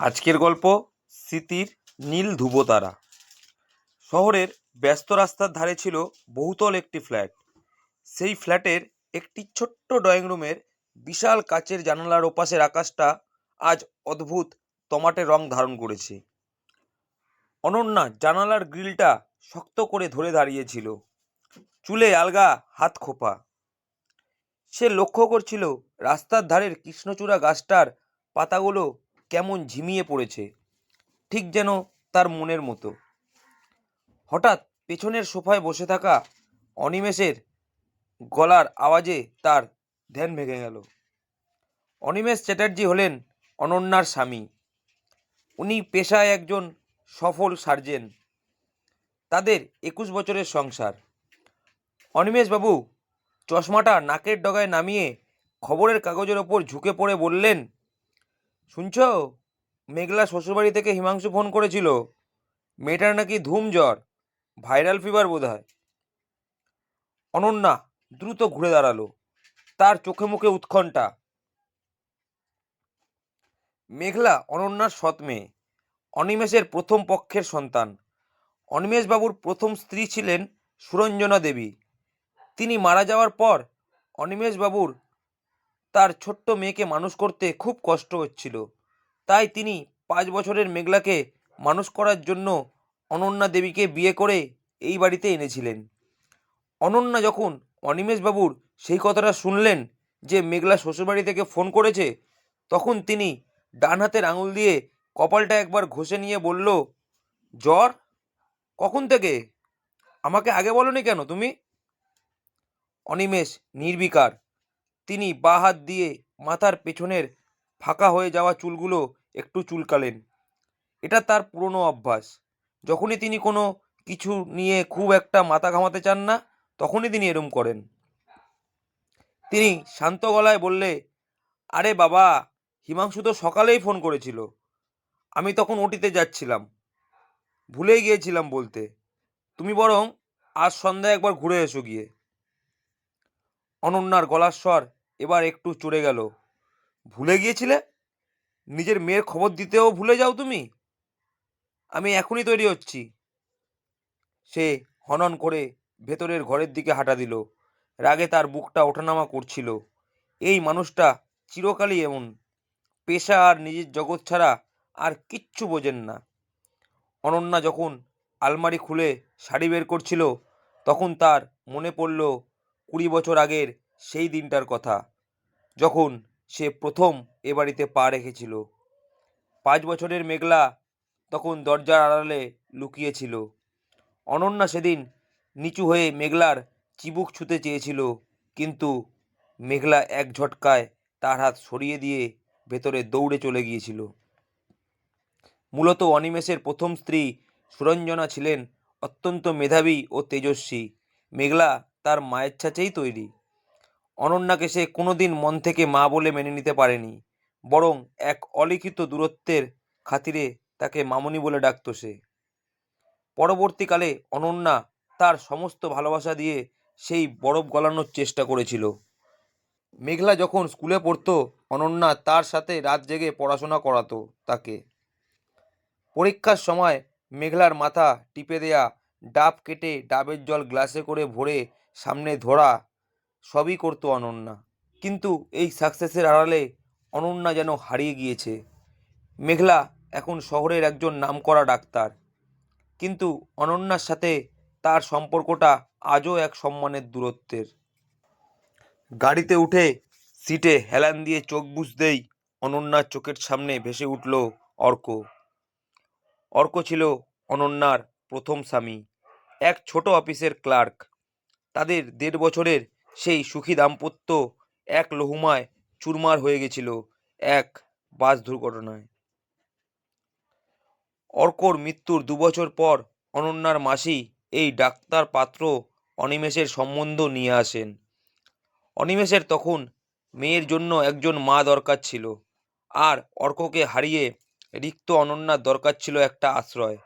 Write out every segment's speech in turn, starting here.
আজকের গল্প স্মৃতির নীল ধ্রুবতারা। শহরের ব্যস্ত রাস্তার ধারে ছিল বহুতল একটি ফ্ল্যাট। সেই ফ্ল্যাটের একটি ছোট্ট ড্রয়িং রুমের বিশাল কাচের জানালার ওপাশের আকাশটা আজ অদ্ভুত তমাটে রং ধারণ করেছে। অনন্যা জানালার গ্রিলটা শক্ত করে ধরে দাঁড়িয়েছিল, চুলে আলগা, হাত খোপা। সে লক্ষ্য করছিল রাস্তার ধারের কৃষ্ণচূড়া গাছটার পাতাগুলো কেমন ঝিমিয়ে পড়েছে, ঠিক যেন তার মনের মতো। হঠাৎ পেছনের সোফায় বসে থাকা অনিমেষের গলার আওয়াজে তার ধ্যান ভেঙে গেল। অনিমেষ চ্যাটার্জি হলেন অনন্যার স্বামী। উনি পেশায় একজন সফল সার্জেন। তাদের 21 বছরের সংসার। অনিমেষবাবু চশমাটা নাকের ডগায় নামিয়ে খবরের কাগজের ওপর ঝুঁকে পড়ে বললেন, শুনছ, মেঘলা শ্বশুরবাড়ি থেকে হিমাংশু ফোন করেছিল। মেয়েটার নাকি ধুম জ্বর, ভাইরাল ফিভার বোধহয়। অনন্যা দ্রুত ঘুরে দাঁড়ালো, তার চোখে মুখে উৎকণ্ঠা। মেঘলা অনন্যার সৎ মেয়ে, অনিমেষের প্রথম পক্ষের সন্তান। অনিমেষবাবুর প্রথম স্ত্রী ছিলেন সুরঞ্জনা দেবী। তিনি মারা যাওয়ার পর অনিমেষবাবুর তার ছোট্ট মেয়েকে মানুষ করতে খুব কষ্ট হচ্ছিল। তাই তিনি 5 বছরের মেঘলাকে মানুষ করার জন্য অনন্যা দেবীকে বিয়ে করে এই বাড়িতে এনেছিলেন। অনন্যা যখন অনিমেষবাবুর সেই কথাটা শুনলেন যে মেঘলা শ্বশুরবাড়ি থেকে ফোন করেছে, তখন তিনি ডান হাতের আঙুল দিয়ে কপালটা একবার ঘষে নিয়ে বলল, জ্বর? কখন থেকে? আমাকে আগে বলনি কেন তুমি? অনিমেষ নির্বিকার। তিনি বাঁ হাত দিয়ে মাথার পেছনের ফাঁকা হয়ে যাওয়া চুলগুলো একটু চুলকালেন। এটা তার পুরনো অভ্যাস। যখনই তিনি কোনো কিছু নিয়ে খুব একটা মাথা ঘামাতে চান না, তখনই তিনি এরম করেন। তিনি শান্ত গলায় বললে, আরে বাবা, হিমাংশু তো সকালেই ফোন করেছিল। আমি তখন ওটিতে যাচ্ছিলাম, ভুলেই গিয়েছিলাম বলতে। তুমি বরং আজ সন্ধ্যায় একবার ঘুরে এসো গিয়ে। অনন্যার গলার স্বর এবার একটু চড়ে গেল। ভুলে গিয়েছিলে? নিজের মেয়ের খবর দিতেও ভুলে যাও তুমি? আমি এখনই তৈরি হচ্ছি। সে হনন করে ভেতরের ঘরের দিকে হাঁটা দিল। রাগে তার বুকটা ওঠানামা করছিল। এই মানুষটা চিরকালই এমন, পেশা আর নিজের জগৎ ছাড়া আর কিচ্ছু বোঝেন না। অনন্যা যখন আলমারি খুলে শাড়ি বের করছিল, তখন তার মনে পড়ল 20 বছর আগের সেই দিনটার কথা, যখন সে প্রথম এ বাড়িতে পা রেখেছিল। 5 বছরের মেঘলা তখন দরজার আড়ালে লুকিয়েছিল। অনন্যা সেদিন নিচু হয়ে মেঘলার চিবুক ছুঁতে চেয়েছিল, কিন্তু মেঘলা এক ঝটকায় তার হাত সরিয়ে দিয়ে ভেতরে দৌড়ে চলে গিয়েছিল। মূলত অনিমেষের প্রথম স্ত্রী সুরঞ্জনা ছিলেন অত্যন্ত মেধাবী ও তেজস্বী। মেঘলা তার মায়ের ছাঁচেই তৈরি। অনন্যাকে সে কোনোদিন মন থেকে মা বলে মেনে নিতে পারেনি, বরং এক অলিখিত দূরত্বের খাতিরে তাকে মামনি বলে ডাকত সে। পরবর্তীকালে অনন্যা তার সমস্ত ভালোবাসা দিয়ে সেই বরফ গলানোর চেষ্টা করেছিল। মেঘলা যখন স্কুলে পড়তো, অনন্যা তার সাথে রাত জেগে পড়াশোনা করাতো তাকে। পরীক্ষার সময় মেঘলার মাথা টিপে দেয়া, ডাব কেটে ডাবের জল গ্লাসে করে ভরে সামনে ধরা, সবই করতো অনন্যা। কিন্তু এই সাকসেসের আড়ালে অনন্যা যেন হারিয়ে গিয়েছে। মেঘলা এখন শহরের একজন নামকরা ডাক্তার, কিন্তু অনন্যার সাথে তার সম্পর্কটা আজও এক সম্মানের দূরত্বের। গাড়িতে উঠে সিটে হেলান দিয়ে চোখ বুজতেই অনন্যার চোখের সামনে ভেসে উঠল অর্ক। অর্ক ছিল অনন্যার প্রথম স্বামী, এক ছোট অফিসের ক্লার্ক। তাদের 1.5 বছরের সেই সুখী দাম্পত্য এক লহুমায় চুরমার হয়ে গেছিল এক বাস দুর্ঘটনায়। অর্কর মৃত্যুর 2 বছর পর অনন্যার মাসি এই ডাক্তার পাত্র অনিমেষের সম্বন্ধ নিয়ে আসেন। অনিমেষের তখন মেয়ের জন্য একজন মা দরকার ছিল, আর অর্ককে হারিয়ে রিক্ত অনন্যার দরকার ছিল একটা আশ্রয়।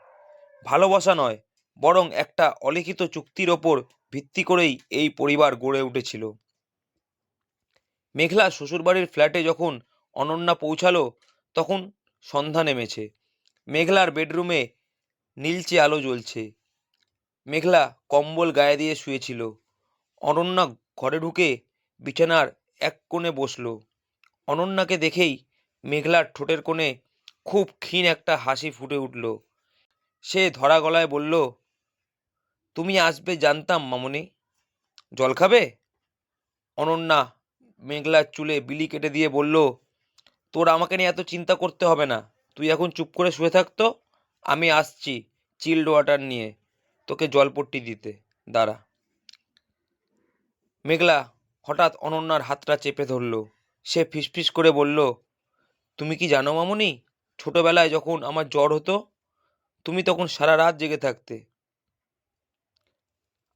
ভালোবাসা নয়, বরং একটা অলিখিত চুক্তির ওপর ভিত্তি করেই এই পরিবার গড়ে উঠেছিল। মেঘলা শ্বশুরবাড়ির ফ্ল্যাটে যখন অনন্যা পৌঁছালো, তখন সন্ধ্যা নেমেছে। মেঘলার বেডরুমে নীলচে আলো জ্বলছে। মেঘলা কম্বল গায়ে দিয়ে শুয়েছিল। অনন্যা ঘরে ঢুকে বিছানার এক কোণে বসলো। অনন্যাকে দেখেই মেঘলার ঠোঁটের কোণে খুব ক্ষীণ একটা হাসি ফুটে উঠল। সে ধরা গলায় বলল, তুমি আসবে জানতাম মামুনি। জল খাবে? অনন্যা মেঘলার চুলে বিলি কেটে দিয়ে বলল, তোর আমাকে নিয়ে এত চিন্তা করতে হবে না, তুই এখন চুপ করে শুয়ে থাকতো, আমি আসছি চিল্ড ওয়াটার নিয়ে তোকে জলপট্টি দিতে, দাঁড়া। মেঘলা হঠাৎ অনন্যার হাতটা চেপে ধরল। সে ফিসফিস করে বলল, তুমি কি জানো মামুনি, ছোটবেলায় যখন আমার জ্বর হতো তুমি তখন সারা রাত জেগে থাকতে।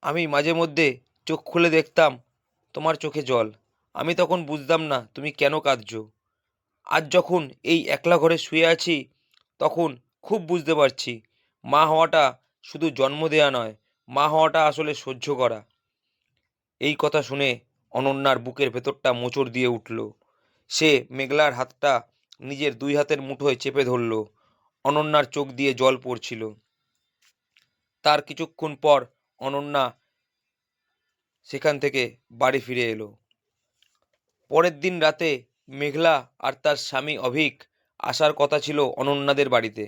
আমি মাঝে মধ্যে চোখ খুলে দেখতাম তোমার চোখে জল। আমি তখন বুঝতাম না তুমি কেন কাঁদছো। আজ যখন এই একলা ঘরে শুয়ে আছি তখন খুব বুঝতে পারছি মা হওয়াটা শুধু জন্ম দেয়া নয়, মা হওয়াটা আসলে সহ্য করা। এই কথা শুনে অনন্যার বুকের ভেতরটা মোচড় দিয়ে উঠল। সে মেঘলার হাতটা নিজের দুই হাতের মুঠোয় চেপে ধরল। অনন্যার চোখ দিয়ে জল পড়ছিল। তার কিছুক্ষণ পর অনন্যা সেখান থেকে বাড়ি ফিরে এলো। পরের দিন রাতে মেঘলা আর তার স্বামী অভিক আসার কথা ছিল অনন্যাদের বাড়িতে।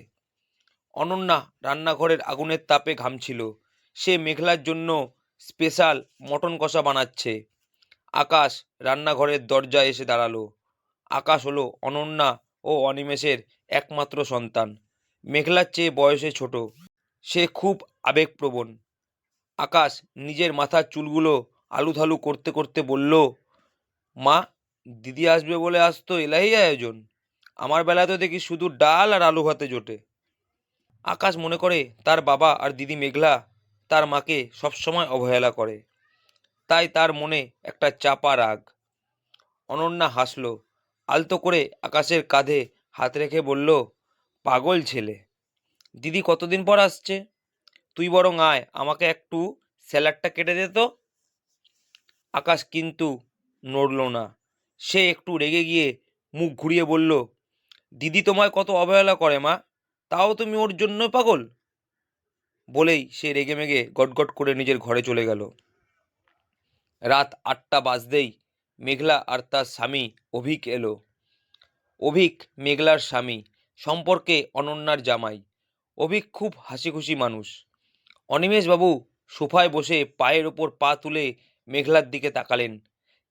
অনন্যা রান্নাঘরের আগুনের তাপে ঘামছিল। সে মেঘলার জন্য স্পেশাল মটন কষা বানাচ্ছে। আকাশ রান্নাঘরের দরজায় এসে দাঁড়ালো। আকাশ হলো অনন্যা ও অনিমেষের একমাত্র সন্তান। মেঘলার চেয়ে বয়সে ছোট। সে খুব আবেগপ্রবণ। আকাশ নিজের মাথার চুলগুলো আলুথালু করতে করতে বলল, মা, দিদি আসবে বলে আজ তো এলাহি আয়োজন। আমার বেলায় তো দেখি শুধু ডাল আর আলু ভাতে জোটে। আকাশ মনে করে তার বাবা আর দিদি মেঘলা তার মাকে সবসময় অবহেলা করে, তাই তার মনে একটা চাপা রাগ। অনন্যা হাসল, আলতো করে আকাশের কাঁধে হাত রেখে বলল, পাগল ছেলে, দিদি কতদিন পর আসছে, তুই বরং আয়, আমাকে একটু স্যালাডটা কেটে দে তো। আকাশ কিন্তু নড়ল না। সে একটু রেগে গিয়ে মুখ ঘুরিয়ে বলল, দিদি তোমায় কত অবহেলা করে মা, তাও তুমি ওর জন্য পাগল। বলেই সে রেগেমেগে গটগট করে নিজের ঘরে চলে গেল। রাত ৮টা বাজতেই মেঘলা আর তার স্বামী অভিক এলো। অভিক মেঘলার স্বামী, সম্পর্কে অনন্যার জামাই। অভিক খুব হাসিখুশি মানুষ। অনিমেষবাবু সোফায় বসে পায়ের ওপর পা তুলে মেঘলার দিকে তাকালেন।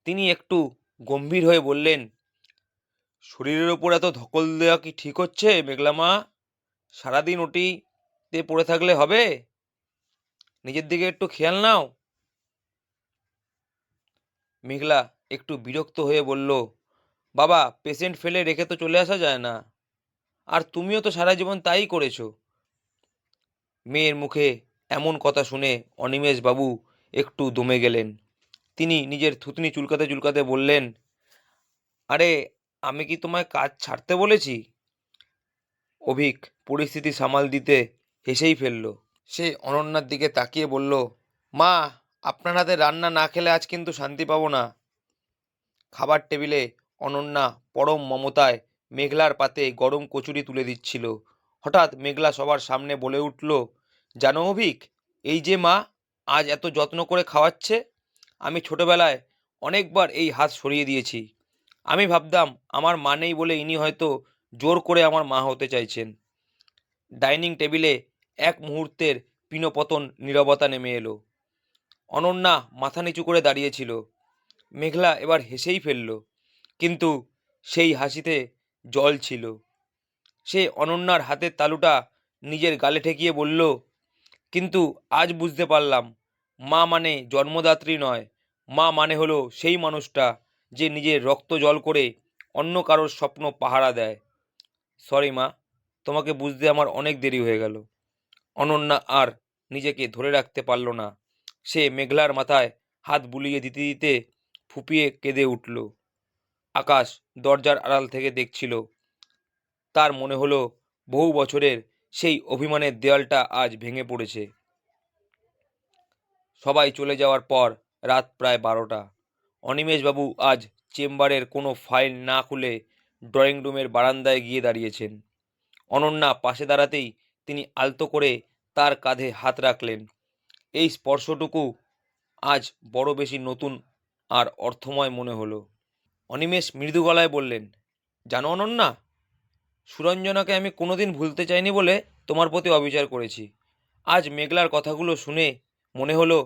তিনি একটু গম্ভীর হয়ে বললেন, শরীরের ওপর এত ধকল দেওয়া কি ঠিক হচ্ছে মেঘলা মা? সারাদিন ওটিতে পড়ে থাকলে হবে? নিজের দিকে একটু খেয়াল নাও। মেঘলা একটু বিরক্ত হয়ে বলল, বাবা, পেশেন্ট ফেলে রেখে তো চলে আসা যায় না, আর তুমিও তো সারা জীবন তাই করেছো। মেয়ের মুখে এমন কথা শুনে অনিমেষবাবু একটু দমে গেলেন। তিনি নিজের থুতনি চুলকাতে চুলকাতে বললেন, আরে, আমি কি তোমায় কাজ ছাড়তে বলেছি? অভিক পরিস্থিতি সামাল দিতে হেসেই ফেলল। সে অনন্যার দিকে তাকিয়ে বলল, মা, আপনার হাতে রান্না না খেলে আজ কিন্তু শান্তি পাবো না। খাবার টেবিলে অনন্যা পরম মমতায় মেঘলার পাতে গরম কচুরি তুলে দিচ্ছিল। হঠাৎ মেঘলা সবার সামনে বলে উঠল, জানো অভিক, এই যে মা আজ এত যত্ন করে খাওয়াচ্ছে, আমি ছোটবেলায় অনেকবার এই হাত সরিয়ে দিয়েছি। আমি ভাবতাম আমার মা নেই বলে ইনি হয়তো জোর করে আমার মা হতে চাইছেন। ডাইনিং টেবিলে এক মুহূর্তের পিনপতন নীরবতা নেমে এলো। অনন্যা মাথা নিচু করে দাঁড়িয়েছিল। মেঘলা এবার হেসেই ফেলল, কিন্তু সেই হাসিতে জল ছিল। সে অনন্যার হাতের তালুটা নিজের গালে ঠেকিয়ে বলল, কিন্তু আজ বুঝতে পারলাম, মা মানে জন্মদাত্রী নয়, মা মানে হলো সেই মানুষটা যে নিজের রক্ত জল করে অন্য কারোর স্বপ্ন পাহারা দেয়। সরি মা, তোমাকে বুঝতে আমার অনেক দেরি হয়ে গেল। অনন্যা আর নিজেকে ধরে রাখতে পারল না। সে মেঘলার মাথায় হাত বুলিয়ে দিতে দিতে ফুপিয়ে কেঁদে উঠল। আকাশ দরজার আড়াল থেকে দেখছিল। তার মনে হলো বহু বছরের সেই অভিমানের দেয়ালটা আজ ভেঙে পড়েছে। সবাই চলে যাওয়ার পর রাত প্রায় 12টা। অনিমেষবাবু আজ চেম্বারের কোনো ফাইল না খুলে ড্রয়িং রুমের বারান্দায় গিয়ে দাঁড়িয়েছেন। অনন্যা পাশে দাঁড়াতেই তিনি আলতো করে তার কাঁধে হাত রাখলেন। এই স্পর্শটুকু আজ বড় বেশি নতুন আর অর্থময় মনে হলো। অনিমেষ মৃদু গলায় বললেন, জানো অনন্যা, সুরঞ্জনাকে আমি কোনোদিন ভুলতে চাইনি বলে তোমার প্রতি অবিচার করেছি। আজ মেঘলার কথাগুলো শুনে মনে হলো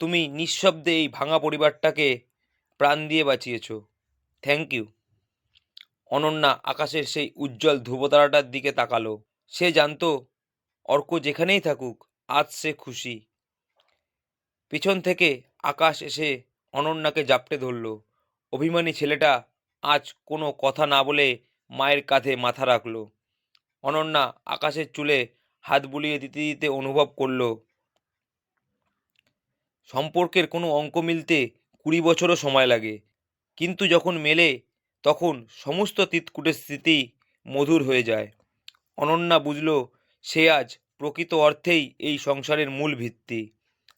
তুমি নিঃশব্দে এই ভাঙা পরিবারটাকে প্রাণ দিয়ে বাঁচিয়েছ। Thank you. অনন্যা আকাশের সেই উজ্জ্বল ধ্রুবতারাটার দিকে তাকালো। সে জানতো অর্ক যেখানেই থাকুক আজ সে খুশি। পিছন থেকে আকাশ এসে অনন্যাকে জাপটে ধরল। অভিমানী ছেলেটা আজ কোনো কথা না বলে মায়ের কাঁধে মাথা রাখল। অনন্যা আকাশের চুলে হাত বুলিয়ে দিতে দিতে অনুভব করল সম্পর্কের কোনো অঙ্ক মিলতে 20 বছরও সময় লাগে, কিন্তু যখন মেলে তখন সমস্ত তিতকুটের স্মৃতি মধুর হয়ে যায়। অনন্যা বুঝল সে আজ প্রকৃত অর্থেই এই সংসারের মূল ভিত্তি।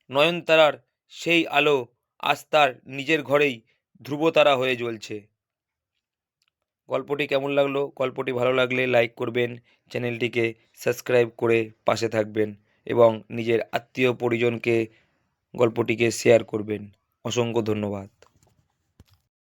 নয়নতারার সেই আলো আজ তার নিজের ঘরেই ধ্রুবতারা হয়ে জ্বলছে। গল্পটি কেমন লাগলো? গল্পটি ভালো লাগলে লাইক করবেন, চ্যানেলটিকে সাবস্ক্রাইব করে পাশে থাকবেন এবং নিজের আত্মীয় পরিজনকে গল্পটিকে শেয়ার করবেন। অসংখ্য ধন্যবাদ।